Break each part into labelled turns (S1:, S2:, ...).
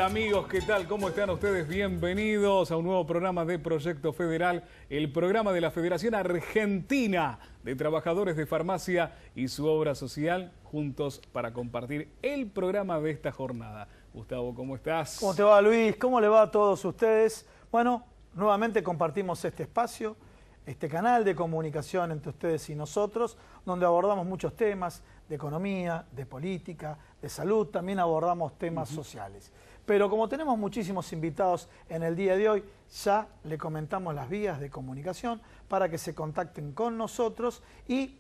S1: Hola amigos, ¿qué tal? ¿Cómo están ustedes? Bienvenidos a un nuevo programa de Proyecto Federal, el programa de la Federación Argentina de Trabajadores de Farmacia y su obra social, juntos para compartir el programa de esta jornada. Gustavo, ¿cómo estás?
S2: ¿Cómo te va, Luis? ¿Cómo le va a todos ustedes? Bueno, nuevamente compartimos este espacio, este canal de comunicación entre ustedes y nosotros, donde abordamos muchos temas de economía, de política, de salud, también abordamos temas sociales. Pero como tenemos muchísimos invitados en el día de hoy, ya le comentamos las vías de comunicación para que se contacten con nosotros y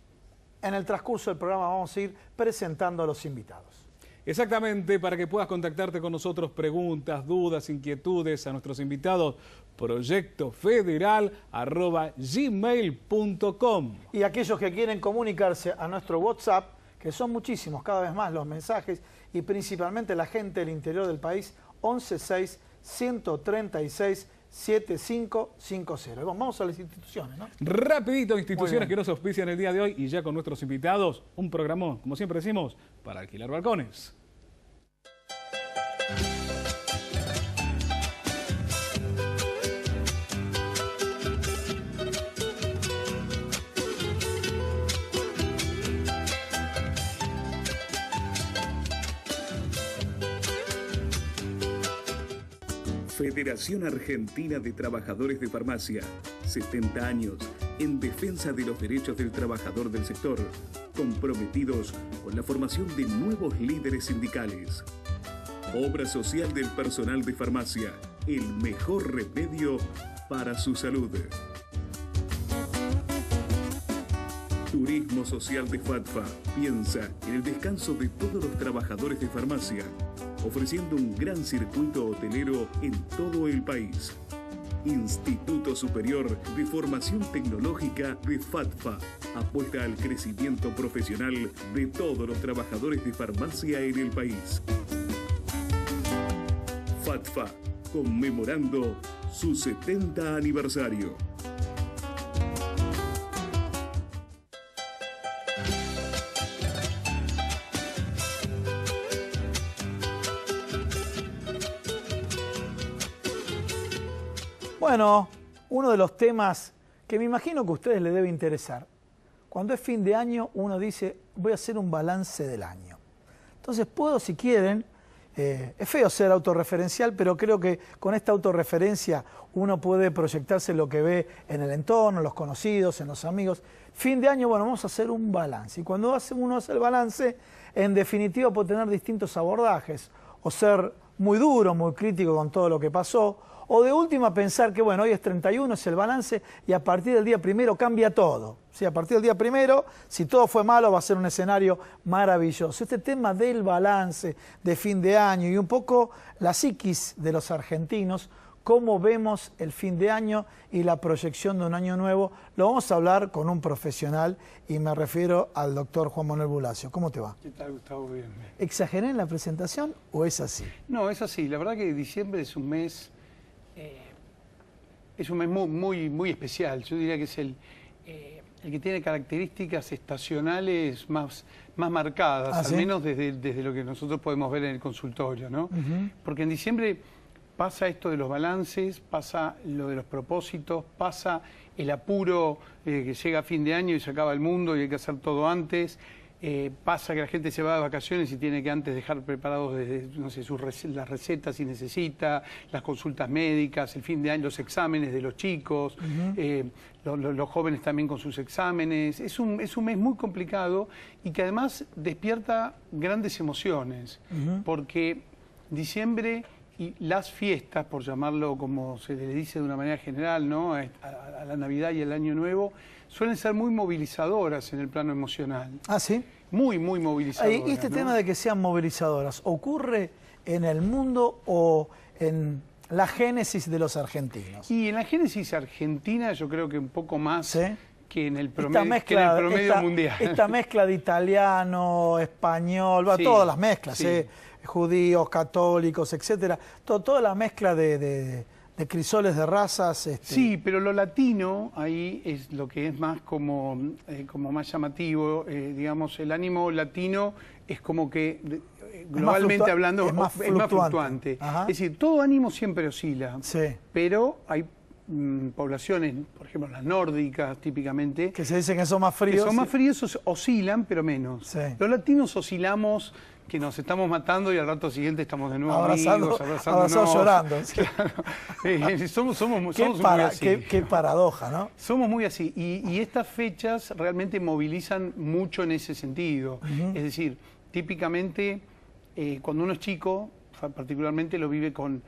S2: en el transcurso del programa vamos a ir presentando a los invitados.
S1: Exactamente, para que puedas contactarte con nosotros, preguntas, dudas, inquietudes a nuestros invitados, proyectofederal@gmail.com.
S2: Y aquellos que quieren comunicarse a nuestro WhatsApp, que son muchísimos, cada vez más los mensajes, y principalmente la gente del interior del país, 116-136-7550. Vamos a las instituciones, ¿no?
S1: Rapidito, instituciones que nos auspician el día de hoy y ya con nuestros invitados, un programón, como siempre decimos, para alquilar balcones.
S3: Federación Argentina de Trabajadores de Farmacia, 70 años en defensa de los derechos del trabajador del sector, comprometidos con la formación de nuevos líderes sindicales. Obra social del personal de farmacia, el mejor remedio para su salud. Turismo Social de FATFA piensa en el descanso de todos los trabajadores de farmacia, ofreciendo un gran circuito hotelero en todo el país. Instituto Superior de Formación Tecnológica de FATFA apuesta al crecimiento profesional de todos los trabajadores de farmacia en el país. FATFA, conmemorando su 70 aniversario.
S2: Bueno, uno de los temas que me imagino que a ustedes les debe interesar. Cuando es fin de año, uno dice, voy a hacer un balance del año. Entonces puedo, si quieren, es feo ser autorreferencial, pero creo que con esta autorreferencia uno puede proyectarse lo que ve en el entorno, en los conocidos, en los amigos. Fin de año, bueno, vamos a hacer un balance. Y cuando uno hace el balance, en definitiva puede tener distintos abordajes, o ser muy duro, muy crítico con todo lo que pasó, o de última pensar que, bueno, hoy es 31, es el balance, y a partir del día primero cambia todo. Sí, a partir del día primero, si todo fue malo, va a ser un escenario maravilloso. Este tema del balance de fin de año y un poco la psiquis de los argentinos, cómo vemos el fin de año y la proyección de un año nuevo, lo vamos a hablar con un profesional y me refiero al doctor Juan Manuel Bulacio. ¿Cómo te va?
S4: ¿Qué tal, Gustavo? Bien.
S2: ¿Exageré en la presentación o es así?
S4: No, es así. La verdad que diciembre es un mes muy especial. Yo diría que es el que tiene características estacionales más marcadas,
S2: ¿Ah, sí?
S4: al menos desde lo que nosotros podemos ver en el consultorio, ¿no? Porque en diciembre pasa esto de los balances, pasa lo de los propósitos, pasa el apuro que llega a fin de año y se acaba el mundo y hay que hacer todo antes. Pasa que la gente se va de vacaciones y tiene que antes dejar preparados desde, no sé, las recetas si necesita, las consultas médicas, el fin de año, los exámenes de los chicos, los jóvenes también con sus exámenes. Es un mes muy complicado y que además despierta grandes emociones, porque diciembre y las fiestas, por llamarlo como se le dice de una manera general, ¿no? a la Navidad y el Año Nuevo, suelen ser muy movilizadoras en el plano emocional.
S2: ¿Ah, sí?
S4: Muy movilizadoras.
S2: Y este
S4: ¿no?
S2: tema de que sean movilizadoras, ¿ocurre en el mundo o en la génesis de los argentinos?
S4: Y en la génesis argentina yo creo que un poco más,
S2: ¿sí?,
S4: que en el promedio, mundial.
S2: Esta mezcla de italiano, español,
S4: Sí,
S2: todas las mezclas,
S4: sí.
S2: Judíos, católicos, etcétera, toda la mezcla de crisoles de razas.
S4: Sí, pero lo latino ahí es lo que es más como más llamativo, digamos, el ánimo latino es como que globalmente hablando,
S2: es más
S4: es más fluctuante.
S2: Ajá.
S4: Es decir, todo ánimo siempre oscila,
S2: Sí.
S4: pero hay poblaciones, por ejemplo las nórdicas típicamente,
S2: Que se dicen que son más
S4: que
S2: fríos.
S4: son más fríos, oscilan, pero menos.
S2: Sí.
S4: Los latinos oscilamos, que nos estamos matando y al rato siguiente estamos de nuevo amigos, abrazándonos.
S2: abrazados llorando. Sí.
S4: Claro. Somos muy así.
S2: Qué paradoja, ¿no?
S4: Somos muy así. Y estas fechas realmente movilizan mucho en ese sentido. Es decir, típicamente cuando uno es chico, particularmente lo vive con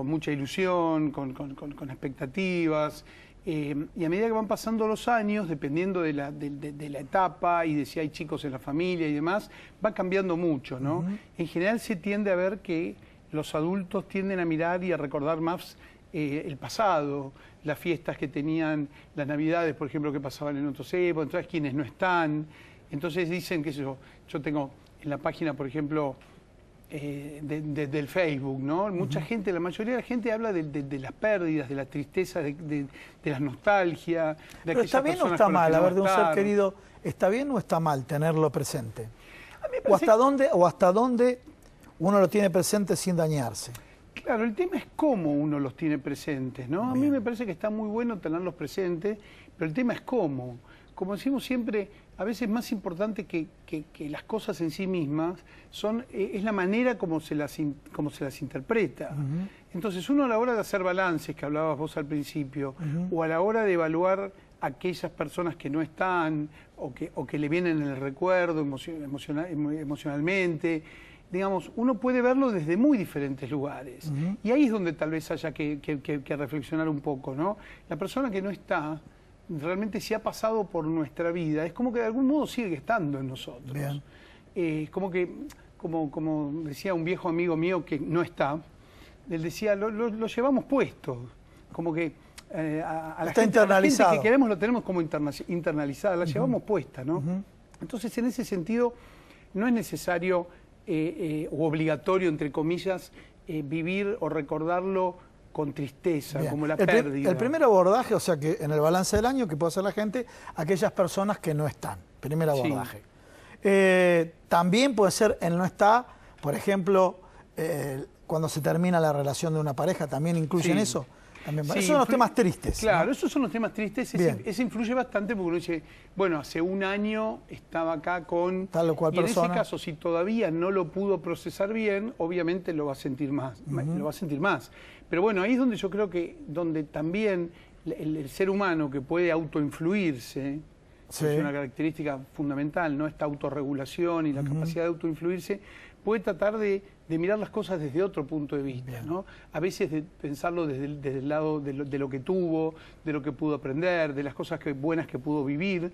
S4: mucha ilusión, con expectativas. Y a medida que van pasando los años, dependiendo de la etapa y de si hay chicos en la familia y demás, va cambiando mucho, ¿no? En general se tiende a ver que los adultos tienden a mirar y a recordar más el pasado, las fiestas que tenían, las navidades, por ejemplo, que pasaban en otros épocas, entonces quienes no están. Entonces dicen que yo tengo en la página, por ejemplo, del Facebook, ¿no? Mucha gente, la mayoría de la gente habla de las pérdidas, de la tristeza, de la nostalgia.
S2: Pero ¿está bien o está mal? A ver, de un ser querido, ¿está bien o está mal tenerlo presente? ¿O hasta dónde uno lo tiene presente sin dañarse?
S4: Claro, el tema es cómo uno los tiene presentes, ¿no? A mí me parece que está muy bueno tenerlos presentes, pero el tema es cómo. Como decimos siempre, a veces más importante que las cosas en sí mismas es la manera como se las interpreta. Entonces uno a la hora de hacer balances, que hablabas vos al principio, o a la hora de evaluar aquellas personas que no están o que le vienen en el recuerdo emocionalmente, digamos, uno puede verlo desde muy diferentes lugares. Y ahí es donde tal vez haya que reflexionar un poco, ¿no? La persona que no está, realmente si ha pasado por nuestra vida, es como que de algún modo sigue estando en nosotros. Como decía un viejo amigo mío que no está, él decía, lo llevamos puesto, como que a la gente que queremos lo tenemos como internalizada, la llevamos puesta, ¿no? Entonces, en ese sentido, no es necesario o obligatorio, entre comillas, vivir o recordarlo con tristeza, como la pérdida.
S2: El primer abordaje, o sea que en el balance del año que puede hacer la gente, aquellas personas que no están, primer abordaje. También puede ser el no está, por ejemplo, cuando se termina la relación de una pareja, ¿también incluyen eso? También, esos son los temas tristes.
S4: Claro,
S2: ¿no?
S4: Esos son los temas tristes. Ese influye bastante porque uno dice, bueno, hace un año estaba acá con
S2: tal o cual persona.
S4: En ese caso, si todavía no lo pudo procesar bien, obviamente lo va a sentir más. Lo va a sentir más. Pero bueno, ahí es donde yo creo que donde también el ser humano que puede autoinfluirse, es una característica fundamental, ¿no? Esta autorregulación y la capacidad de autoinfluirse, puede tratar de mirar las cosas desde otro punto de vista, ¿no? A veces de pensarlo desde el lado de lo que tuvo, de lo que pudo aprender, de las cosas buenas que pudo vivir,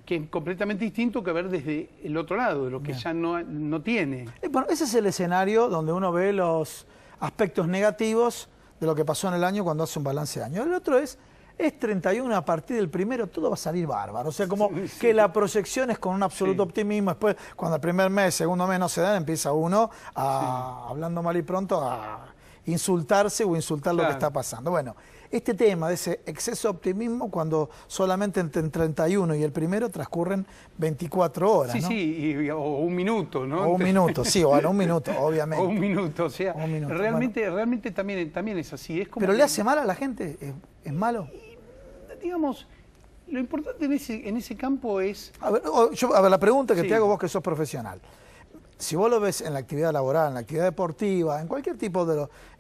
S4: que es completamente distinto que ver desde el otro lado, de lo que ya no tiene.
S2: Bueno, ese es el escenario donde uno ve los aspectos negativos de lo que pasó en el año cuando hace un balance de año. El otro es 31, a partir del primero todo va a salir bárbaro. O sea, como que la proyección es con un absoluto optimismo. Después, cuando el primer mes, segundo mes no se dan, empieza uno, hablando mal y pronto, a insultarse o insultar lo que está pasando. Bueno, este tema de ese exceso de optimismo, cuando solamente entre el 31 y el primero transcurren 24 horas, ¿no?
S4: O un minuto, ¿no?
S2: O un minuto, un minuto, obviamente.
S4: O un minuto, o sea, realmente también es así. Es como
S2: ¿Pero le hace mal a la gente? ¿Es malo?
S4: Digamos, lo importante en ese campo es...
S2: A ver, la pregunta que te hago vos que sos profesional. Si vos lo ves en la actividad laboral, en la actividad deportiva, en cualquier tipo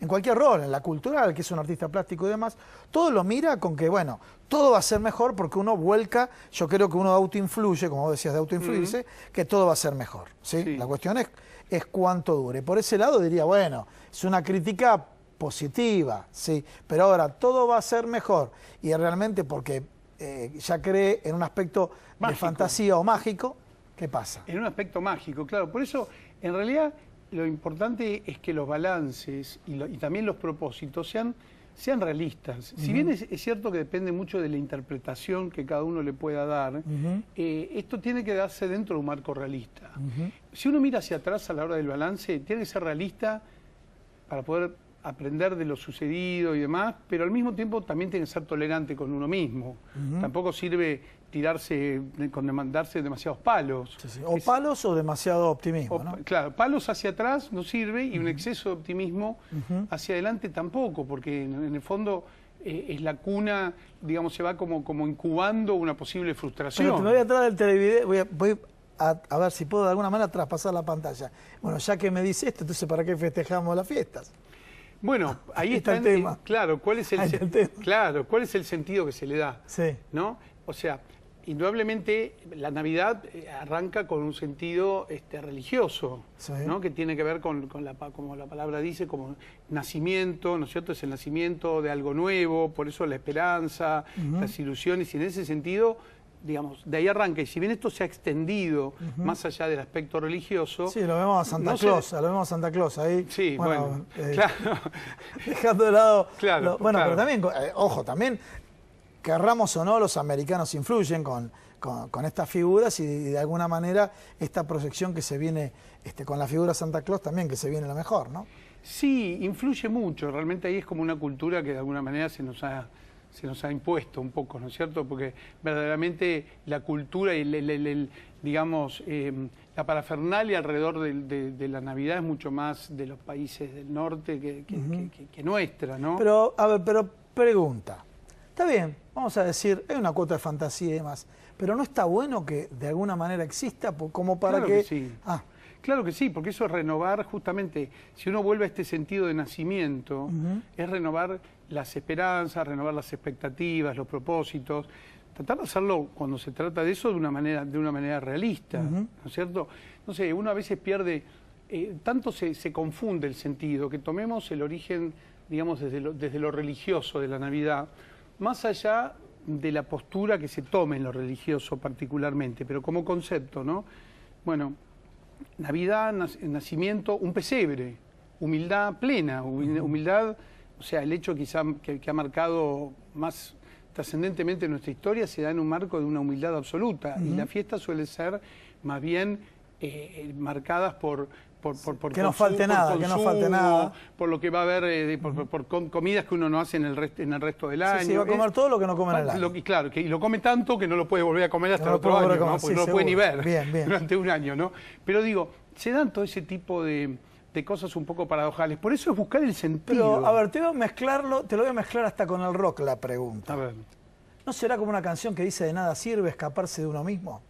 S2: en cualquier rol, en la cultural, que es un artista plástico y demás, todo lo mira con que, bueno, todo va a ser mejor porque uno vuelca, yo creo que uno autoinfluye, como vos decías de autoinfluirse, que todo va a ser mejor, ¿sí? La cuestión es cuánto dure. Por ese lado diría, bueno, es una crítica positiva, sí, pero ahora todo va a ser mejor y realmente porque ya cree en un aspecto mágico, de fantasía o mágico, ¿qué pasa?
S4: En un aspecto mágico, claro. Por eso, en realidad, lo importante es que los balances y también los propósitos sean realistas. Si bien es cierto que depende mucho de la interpretación que cada uno le pueda dar, esto tiene que darse dentro de un marco realista. Si uno mira hacia atrás a la hora del balance, tiene que ser realista para poder aprender de lo sucedido y demás, pero al mismo tiempo también tiene que ser tolerante con uno mismo. Tampoco sirve darse demasiados palos.
S2: O palos o demasiado optimismo, ¿no?
S4: Claro, palos hacia atrás no sirve y un exceso de optimismo hacia adelante tampoco, porque en el fondo es la cuna, digamos, se va como incubando una posible frustración.
S2: Pero te me voy atrás del televidente, voy a ver si puedo de alguna manera traspasar la pantalla. Bueno, ya que me dice esto, entonces ¿para qué festejamos las fiestas?
S4: Bueno, ahí está
S2: el tema.
S4: Claro, ¿cuál es el sentido que se le da?
S2: Sí.
S4: ¿No? O sea, indudablemente la Navidad arranca con un sentido religioso,
S2: sí,
S4: ¿no? Que tiene que ver con como la palabra dice, como nacimiento, ¿no es cierto? Es el nacimiento de algo nuevo, por eso la esperanza, las ilusiones, y en ese sentido, digamos, de ahí arranca. Y si bien esto se ha extendido más allá del aspecto religioso...
S2: Sí, lo vemos a Santa Claus, ahí.
S4: Sí, bueno, claro.
S2: Dejando de lado...
S4: Claro,
S2: bueno,
S4: claro.
S2: Pero también, ojo, también, querramos o no, los americanos influyen con estas figuras y de alguna manera esta proyección que se viene con la figura Santa Claus también, que se viene la mejor, ¿no?
S4: Sí, influye mucho. Realmente ahí es como una cultura que de alguna manera se nos ha impuesto un poco, ¿no es cierto? Porque verdaderamente la cultura y digamos, la parafernalia alrededor de la Navidad es mucho más de los países del norte que nuestra, ¿no?
S2: Pero, a ver, pregunta. Está bien, vamos a decir, hay una cuota de fantasía y demás, pero ¿no está bueno que de alguna manera exista como para
S4: claro que sí.
S2: Ah.
S4: Claro que sí, porque eso es renovar justamente, si uno vuelve a este sentido de nacimiento, es renovar las esperanzas, renovar las expectativas, los propósitos, tratar de hacerlo cuando se trata de eso de una manera realista, ¿no es cierto? No sé, uno a veces pierde, tanto se confunde el sentido, que tomemos el origen, digamos, desde lo religioso de la Navidad, más allá de la postura que se tome en lo religioso particularmente, pero como concepto, ¿no? Bueno, Navidad, nacimiento, un pesebre, humildad plena, humildad, o sea, el hecho quizá que ha marcado más trascendentemente nuestra historia se da en un marco de una humildad absoluta, y la fiesta suele ser más bien marcadas por
S2: que no falte nada, que no falte nada.
S4: Por lo que va a haber, por comidas que uno no hace en el resto del año.
S2: Sí, va a comer todo lo que no come en el año.
S4: Y claro, y lo come tanto que no lo puede volver a comer hasta el otro año, ¿no? Porque no lo puede ni ver durante un año, ¿no? Pero digo, se dan todo ese tipo de cosas un poco paradojales. Por eso es buscar el sentido.
S2: Pero, a ver, te lo voy a mezclar hasta con el rock la pregunta.
S4: A ver.
S2: ¿No será como una canción que dice de nada sirve escaparse de uno mismo?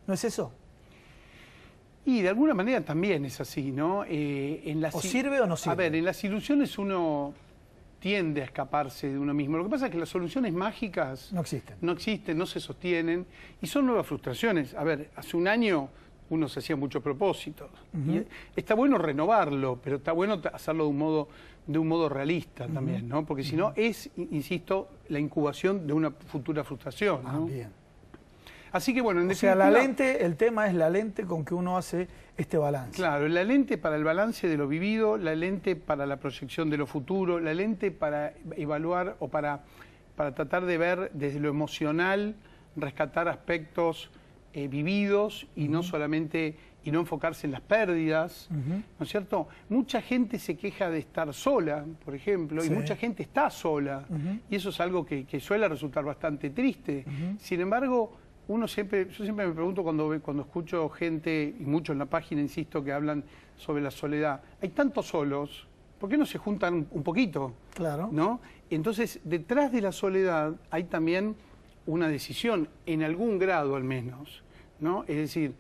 S2: ¿No es eso?
S4: Y de alguna manera también es así, ¿no?
S2: ¿O sirve o no sirve?
S4: A ver, en las ilusiones uno tiende a escaparse de uno mismo. Lo que pasa es que las soluciones mágicas
S2: no existen.
S4: No existen, no se sostienen y son nuevas frustraciones. A ver, hace un año uno se hacía muchos propósitos. Y está bueno renovarlo, pero está bueno hacerlo de un modo realista también, ¿no? Porque si no es, insisto, la incubación de una futura frustración, ¿no?
S2: Bien.
S4: Así que bueno, en
S2: definitiva... O sea, la lente, el tema es la lente con que uno hace este balance.
S4: Claro, la lente para el balance de lo vivido, la lente para la proyección de lo futuro, la lente para evaluar o para tratar de ver desde lo emocional, rescatar aspectos vividos y no solamente, y no enfocarse en las pérdidas, ¿no es cierto? Mucha gente se queja de estar sola, por ejemplo, y mucha gente está sola, y eso es algo que suele resultar bastante triste. Sin embargo, yo siempre me pregunto cuando escucho gente, y mucho en la página, insisto, que hablan sobre la soledad, hay tantos solos, ¿por qué no se juntan un poquito?
S2: Claro.
S4: ¿No? Entonces, detrás de la soledad hay también una decisión, en algún grado al menos, ¿no? Es decir,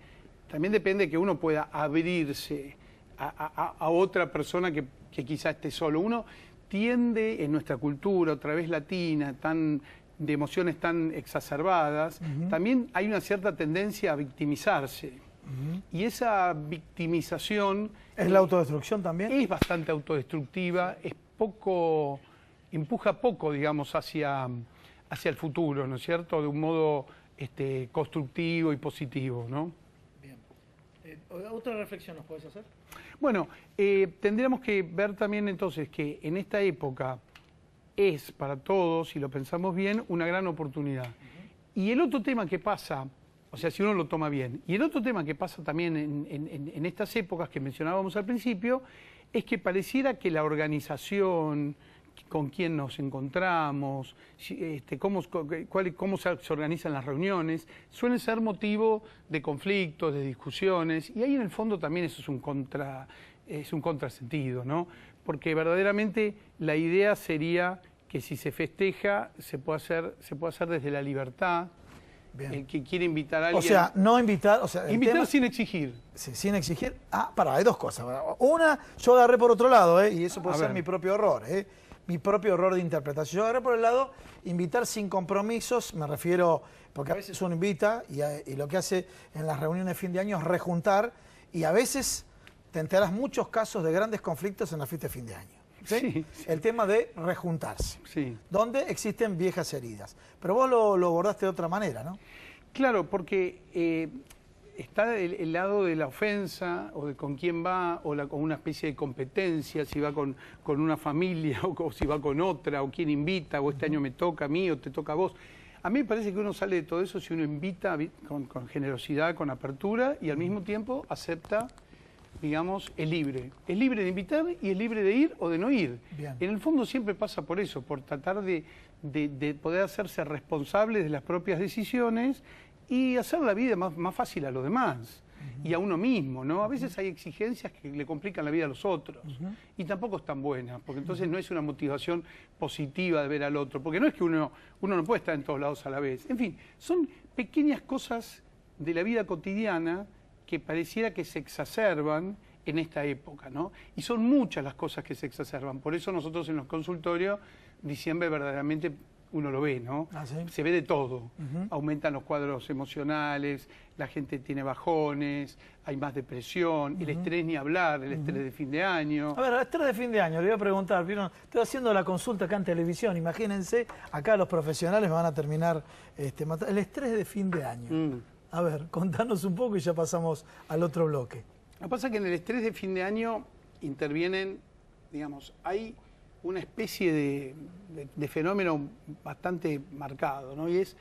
S4: también depende de que uno pueda abrirse a otra persona que quizá esté solo. Uno tiende en nuestra cultura, otra vez latina, de emociones tan exacerbadas, también hay una cierta tendencia a victimizarse. Y esa victimización...
S2: ¿Es la autodestrucción también?
S4: Es bastante autodestructiva, empuja poco, digamos, hacia el futuro, ¿no es cierto? De un modo constructivo y positivo, ¿no?
S2: Bien. ¿Otra reflexión nos puedes hacer?
S4: Bueno, tendríamos que ver también entonces que en esta época es para todos, si lo pensamos bien, una gran oportunidad. Y el otro tema que pasa, o sea, si uno lo toma bien, y el otro tema que pasa también en estas épocas que mencionábamos al principio, es que pareciera que la organización, con quién nos encontramos, cómo se organizan las reuniones, suelen ser motivo de conflictos, de discusiones, y ahí en el fondo también eso es un contrasentido, ¿no? Porque verdaderamente la idea sería que si se festeja se puede hacer desde la libertad.
S2: Bien.
S4: El que quiere invitar a alguien...
S2: O sea, no invitar... O sea,
S4: invitar
S2: tema,
S4: sin exigir.
S2: Sí, sin exigir... hay dos cosas. Una, yo agarré por otro lado, y eso puede ser mi propio error, mi propio error de interpretación. Yo agarré por el lado, invitar sin compromisos, me refiero... Porque a veces uno invita y lo que hace en las reuniones de fin de año es rejuntar, y a veces te enteras muchos casos de grandes conflictos en la fiesta de fin de año. ¿Sí? Sí, sí. El tema de rejuntarse,
S4: sí,
S2: donde existen viejas heridas. Pero vos lo abordaste de otra manera, ¿no?
S4: Claro, porque está el lado de la ofensa, o de con quién va, o una especie de competencia, si va con una familia, o si va con otra, o quién invita, o este año me toca a mí, o te toca a vos. A mí me parece que uno sale de todo eso si uno invita con generosidad, con apertura, y al mismo tiempo acepta, digamos, es libre. Es libre de invitar y es libre de ir o de no ir.
S2: Bien.
S4: En el fondo siempre pasa por eso, por tratar de poder hacerse responsable de las propias decisiones y hacer la vida más fácil a los demás y a uno mismo, ¿no? A veces hay exigencias que le complican la vida a los otros y tampoco están buenas, porque entonces no es una motivación positiva de ver al otro, porque no es que uno no puede estar en todos lados a la vez. En fin, son pequeñas cosas de la vida cotidiana que pareciera que se exacerban en esta época, ¿no? Y son muchas las cosas que se exacerban. Por eso nosotros en los consultorios, diciembre verdaderamente uno lo ve, ¿no?
S2: ¿Sí?
S4: Se ve de todo. Aumentan los cuadros emocionales, la gente tiene bajones, hay más depresión, el estrés ni hablar, el estrés de fin de año.
S2: A ver, el estrés de fin de año, le voy a preguntar, ¿vieron? Estoy haciendo la consulta acá en televisión, imagínense, acá los profesionales me van a terminar matando. El estrés de fin de año. A ver, contanos un poco y ya pasamos al otro bloque.
S4: Lo que pasa es que en el estrés de fin de año intervienen, digamos, hay una especie de fenómeno bastante marcado, ¿no? Y es,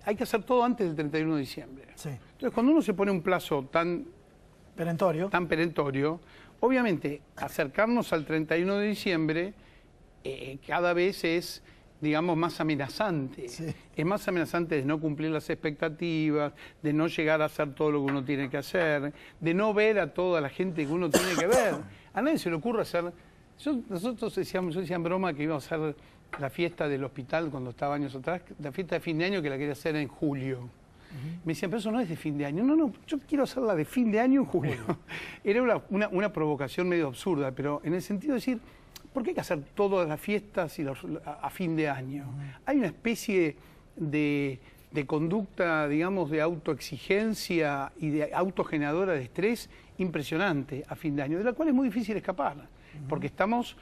S4: hay que hacer todo antes del 31 de diciembre.
S2: Sí.
S4: Entonces, cuando uno se pone un plazo tan perentorio, obviamente, acercarnos al 31 de diciembre cada vez es, digamos, más amenazante.
S2: Sí.
S4: Es más amenazante de no cumplir las expectativas, de no llegar a hacer todo lo que uno tiene que hacer, de no ver a toda la gente que uno tiene que ver. A nadie se le ocurre hacer... Nosotros decíamos, yo decía en broma que íbamos a hacer la fiesta del hospital cuando estaba años atrás, la fiesta de fin de año que la quería hacer en julio. Me decían, pero eso no es de fin de año. No, yo quiero hacerla de fin de año en julio. Era una provocación medio absurda, pero en el sentido de decir, ¿por qué hay que hacer todas las fiestas a fin de año? Hay una especie de conducta, digamos, de autoexigencia y de autogeneradora de estrés impresionante a fin de año, de la cual es muy difícil escapar, porque estamos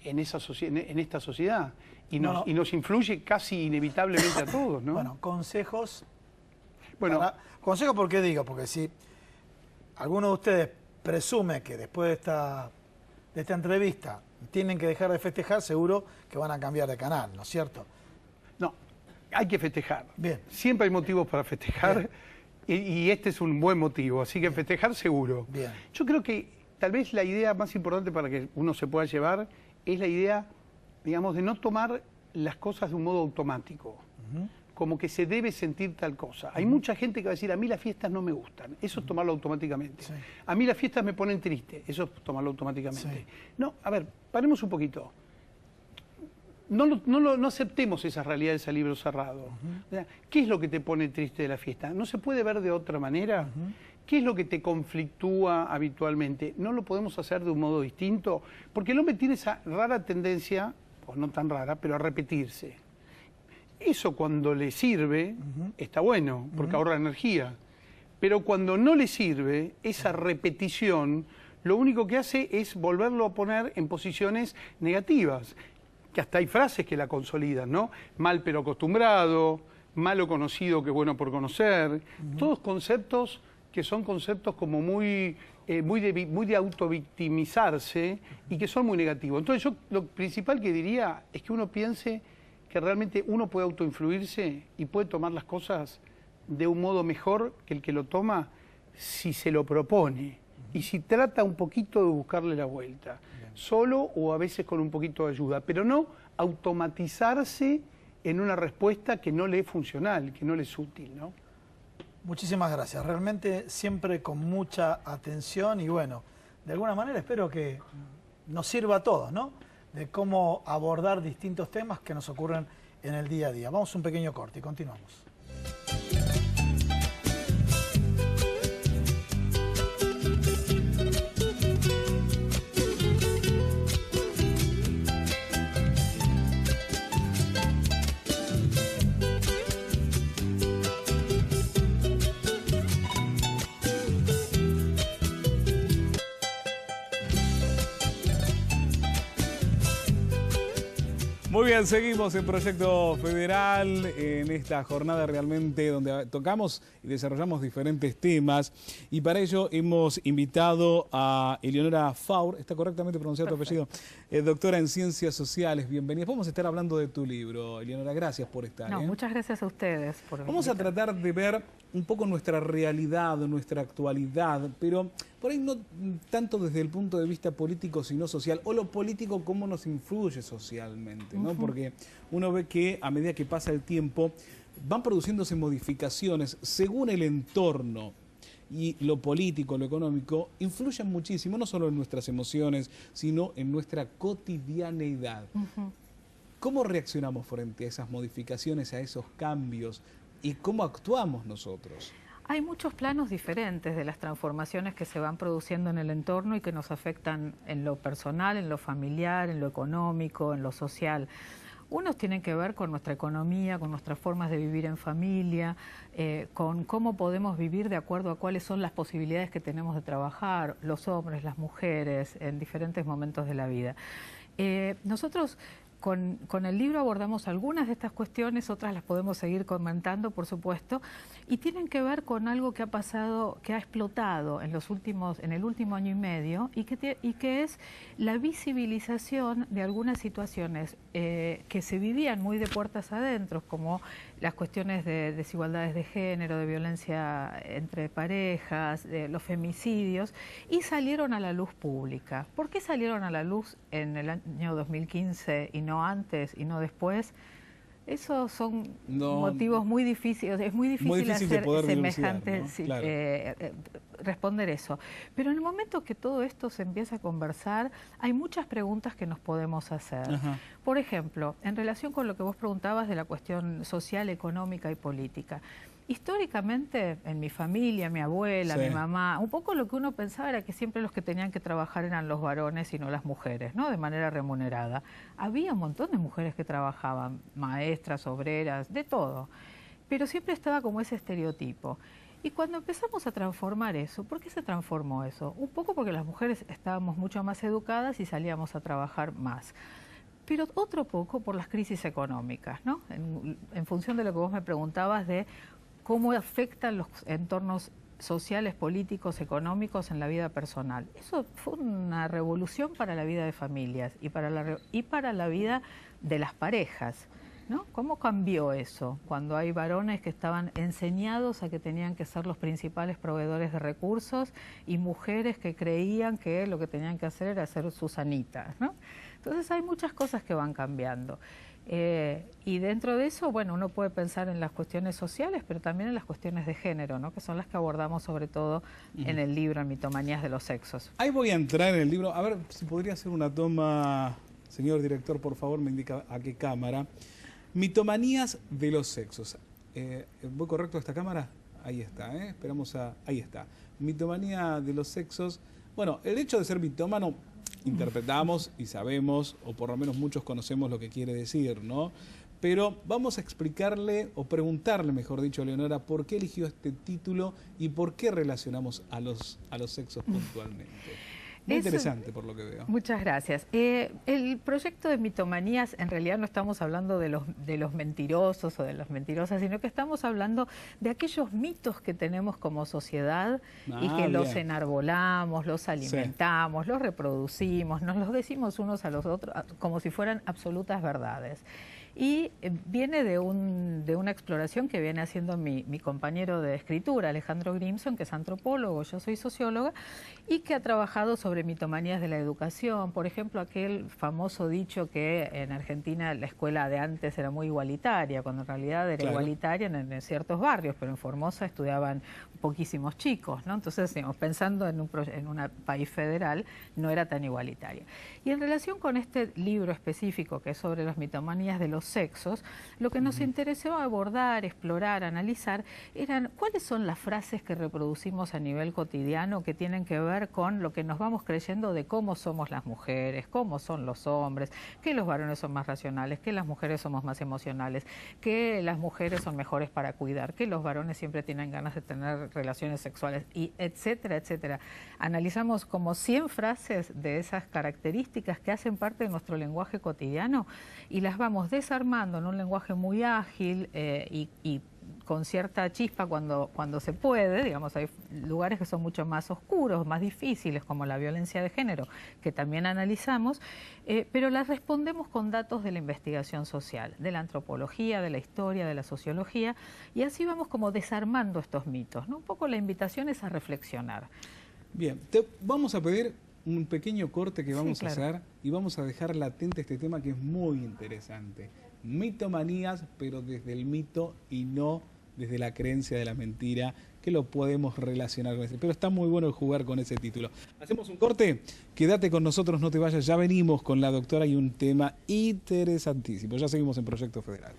S4: en esta sociedad y nos influye casi inevitablemente a todos, ¿no?
S2: Bueno, consejos.
S4: Bueno,
S2: consejos, ¿por qué digo? Porque si alguno de ustedes presume que después de esta entrevista tienen que dejar de festejar, seguro que van a cambiar de canal, ¿no es cierto?
S4: No, hay que festejar.
S2: Bien.
S4: Siempre hay motivos para festejar y este es un buen motivo, así que festejar seguro.
S2: Bien.
S4: Yo creo que tal vez la idea más importante para que uno se pueda llevar es la idea, digamos, de no tomar las cosas de un modo automático, como que se debe sentir tal cosa. Hay mucha gente que va a decir, a mí las fiestas no me gustan, eso es tomarlo automáticamente. Sí. A mí las fiestas me ponen triste, eso es tomarlo automáticamente. Sí. No, a ver, paremos un poquito. No aceptemos esas realidades a libro cerrado. O sea, ¿qué es lo que te pone triste de la fiesta? ¿No se puede ver de otra manera? ¿Qué es lo que te conflictúa habitualmente? ¿No lo podemos hacer de un modo distinto? Porque el hombre tiene esa rara tendencia, o no tan rara, pero a repetirse. Eso cuando le sirve está bueno, porque ahorra energía. Pero cuando no le sirve, esa repetición, lo único que hace es volverlo a poner en posiciones negativas. Que hasta hay frases que la consolidan, ¿no? Mal pero acostumbrado, malo conocido que bueno por conocer. Todos conceptos que son conceptos como muy de autovictimizarse y que son muy negativos. Entonces yo lo principal que diría es que uno piense que realmente uno puede autoinfluirse y puede tomar las cosas de un modo mejor que el que lo toma si se lo propone y si trata un poquito de buscarle la vuelta, solo o a veces con un poquito de ayuda, pero no automatizarse en una respuesta que no le es funcional, que no le es útil, ¿no?
S2: Muchísimas gracias, realmente siempre con mucha atención y bueno, de alguna manera espero que nos sirva a todos, ¿no? De cómo abordar distintos temas que nos ocurren en el día a día. Vamos a un pequeño corte y continuamos.
S1: Muy bien, seguimos en Proyecto Federal, en esta jornada realmente donde tocamos y desarrollamos diferentes temas. Y para ello hemos invitado a Eleonora Faur, ¿está correctamente pronunciado tu apellido? Doctora en Ciencias Sociales, bienvenida. Vamos a estar hablando de tu libro, Eleonora, gracias por estar.
S5: No, muchas gracias a ustedes por
S1: Vamos a tratar de ver un poco nuestra realidad, nuestra actualidad, pero por ahí no tanto desde el punto de vista político, sino social, o lo político cómo nos influye socialmente, ¿no? Porque uno ve que a medida que pasa el tiempo van produciéndose modificaciones según el entorno, y lo político, lo económico, influyen muchísimo, no solo en nuestras emociones, sino en nuestra cotidianeidad. ¿Cómo reaccionamos frente a esas modificaciones, a esos cambios? ¿Y cómo actuamos nosotros?
S5: Hay muchos planos diferentes de las transformaciones que se van produciendo en el entorno y que nos afectan en lo personal, en lo familiar, en lo económico, en lo social. Unos tienen que ver con nuestra economía, con nuestras formas de vivir en familia, con cómo podemos vivir de acuerdo a cuáles son las posibilidades que tenemos de trabajar, los hombres, las mujeres, en diferentes momentos de la vida. Nosotros con el libro abordamos algunas de estas cuestiones, otras las podemos seguir comentando, por supuesto, y tienen que ver con algo que ha pasado, que ha explotado en el último año y medio, y que es la visibilización de algunas situaciones que se vivían muy de puertas adentro, como las cuestiones de desigualdades de género, de violencia entre parejas, de los femicidios, y salieron a la luz pública. ¿Por qué salieron a la luz en el año 2015 y no antes y no después? Esos son motivos muy difíciles, es muy difícil hacer semejante, ¿no? Claro. Responder eso. Pero en el momento que todo esto se empieza a conversar, hay muchas preguntas que nos podemos hacer. Por ejemplo, en relación con lo que vos preguntabas de la cuestión social, económica y política. Históricamente, en mi familia, mi abuela, mi mamá, un poco lo que uno pensaba era que siempre los que tenían que trabajar eran los varones y no las mujeres, ¿no? De manera remunerada. Había un montón de mujeres que trabajaban, maestras, obreras, de todo. Pero siempre estaba como ese estereotipo. Y cuando empezamos a transformar eso, ¿por qué se transformó eso? Un poco porque las mujeres estábamos mucho más educadas y salíamos a trabajar más. Pero otro poco por las crisis económicas, ¿no? En función de lo que vos me preguntabas de cómo afectan los entornos sociales, políticos, económicos en la vida personal. Eso fue una revolución para la vida de familias y para la vida de las parejas, ¿no? ¿Cómo cambió eso cuando hay varones que estaban enseñados a que tenían que ser los principales proveedores de recursos y mujeres que creían que lo que tenían que hacer era ser Susanitas, ¿no? Entonces hay muchas cosas que van cambiando. Y dentro de eso, bueno, uno puede pensar en las cuestiones sociales, pero también en las cuestiones de género, ¿no? Que son las que abordamos sobre todo en el libro, en Mitomanías de los Sexos.
S1: Ahí voy a entrar en el libro. A ver si podría hacer una toma, señor director, por favor, me indica a qué cámara. Mitomanías de los Sexos. ¿Voy correcto a esta cámara? Ahí está, esperamos a... Ahí está. Mitomanía de los Sexos. Bueno, el hecho de ser mitómano, interpretamos y sabemos, o por lo menos muchos conocemos lo que quiere decir, ¿no? Pero vamos a explicarle, o preguntarle, mejor dicho, a Eleonora, por qué eligió este título y por qué relacionamos a los sexos puntualmente. Muy interesante por lo que veo.
S5: Muchas gracias. El proyecto de Mitomanías, en realidad no estamos hablando de los mentirosos o de las mentirosas, sino que estamos hablando de aquellos mitos que tenemos como sociedad y que los enarbolamos, los alimentamos, los reproducimos, nos los decimos unos a los otros como si fueran absolutas verdades. y viene de una exploración que viene haciendo mi compañero de escritura, Alejandro Grimson, que es antropólogo, yo soy socióloga, y que ha trabajado sobre mitomanías de la educación. Por ejemplo, aquel famoso dicho que en Argentina la escuela de antes era muy igualitaria, cuando en realidad era igualitaria en ciertos barrios, pero en Formosa estudiaban poquísimos chicos, ¿no? Entonces, digamos, pensando en un país federal, no era tan igualitaria. Y en relación con este libro específico, que es sobre las mitomanías de los sexos, lo que nos interesó abordar, explorar, analizar, eran cuáles son las frases que reproducimos a nivel cotidiano que tienen que ver con lo que nos vamos creyendo de cómo somos las mujeres, cómo son los hombres, que los varones son más racionales, que las mujeres somos más emocionales, que las mujeres son mejores para cuidar, que los varones siempre tienen ganas de tener relaciones sexuales, y etcétera, etcétera. Analizamos como 100 frases de esas características que hacen parte de nuestro lenguaje cotidiano y las vamos desarmando en un lenguaje muy ágil y con cierta chispa cuando se puede. Digamos, hay lugares que son mucho más oscuros, más difíciles, como la violencia de género, que también analizamos, pero las respondemos con datos de la investigación social, de la antropología, de la historia, de la sociología, y así vamos como desarmando estos mitos, ¿no? Un poco la invitación es a reflexionar.
S1: Bien, vamos a pedir un pequeño corte que vamos a hacer y vamos a dejar latente este tema que es muy interesante. Mitomanías, pero desde el mito y no desde la creencia de la mentira, que lo podemos relacionar con ese. Pero está muy bueno jugar con ese título. Hacemos un corte, quédate con nosotros, no te vayas, ya venimos con la doctora y un tema interesantísimo. Ya seguimos en Proyecto Federal.